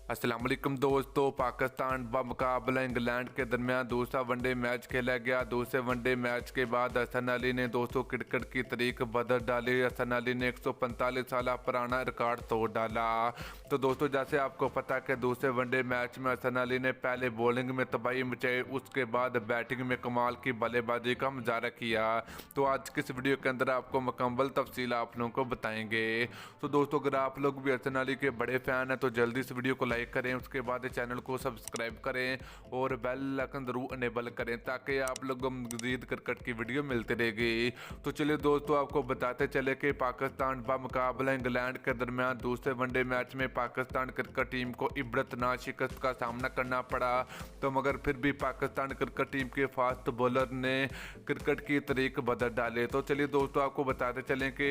अस्सलाम वालेकुम दोस्तों, पाकिस्तान बमुकाबला इंग्लैंड के दरमियान दूसरा वनडे मैच खेला गया। दूसरे वनडे मैच के बाद हसन अली ने दोस्तों क्रिकेट की तारीख बदल डाली। हसन अली ने 145 साल पुराना रिकॉर्ड तोड़ डाला। तो दोस्तों जैसे आपको पता कि दूसरे वनडे मैच में हसन अली ने पहले बॉलिंग में तबाही मचाई, उसके बाद बैटिंग में कमाल की बल्लेबाजी का मुजाहरा किया। तो आज की इस वीडियो के अंदर आपको मुकम्मल तफसील आप लोगों को बताएंगे। तो दोस्तों अगर आप लोग भी हसन अली के बड़े फैन हैं तो जल्दी इस वीडियो को लाइक करें, उसके बाद चैनल को सब्सक्राइब करें और बेल आइकन जरूर अनेबल करें ताकि आप लोगों को मज़ीद क्रिकेट की वीडियो मिलती रहेगी। तो चलिए दोस्तों आपको बताते चले कि पाकिस्तान बमुकाबला इंग्लैंड के दरमियान दूसरे वनडे मैच में पाकिस्तान क्रिकेट टीम को इबरतनाक शिकस्त का सामना करना पड़ा। तो मगर फिर भी पाकिस्तान क्रिकेट टीम के फास्ट बॉलर ने क्रिकेट की तारीख बदल डाले। तो चलिए दोस्तों आपको बताते चलें कि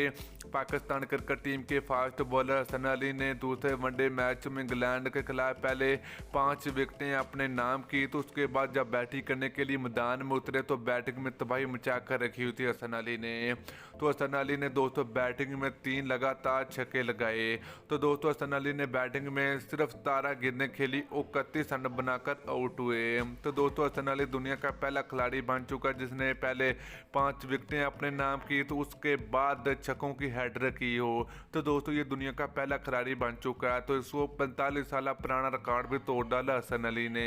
पाकिस्तान क्रिकेट टीम के फास्ट बॉलर हसन अली ने दूसरे वनडे मैच में इंग्लैंड के खिलाफ पहले 5 विकेटें अपने नाम की। तो उसके बाद जब बैटिंग करने के लिए मैदान में उतरे तो बैटिंग में तबाही मचा कर रखी हुई थी हसन अली ने। तो हसन अली ने दोस्तों बैटिंग में 3 लगातार छक्के लगाए। तो दोस्तों हसन अली ने बैटिंग में सिर्फ 17 गेंदें खेली और 31 रन बनाकर आउट हुए। तो दोस्तों हसन अली दुनिया का पहला खिलाड़ी बन चुका जिसने पहले 5 विकेटें अपने नाम की तो उसके बाद छक्कों की हेडर की हो। तो दोस्तों ये दुनिया का पहला खिलाड़ी बन चुका है। तो 145 साल पुराना रिकॉर्ड भी तोड़ डाला हसन अली ने।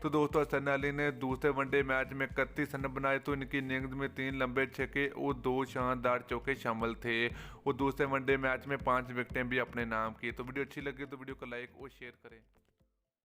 तो दोस्तों हसन अली ने दूसरे वनडे मैच में 31 रन बनाए। तो इनकी इनिंग्स में 3 लंबे छक्के और 2 शानदार चौके शामिल थे और दूसरे वनडे मैच में 5 विकेटें भी अपने नाम की। तो वीडियो अच्छी लगी तो वीडियो को लाइक और शेयर करें।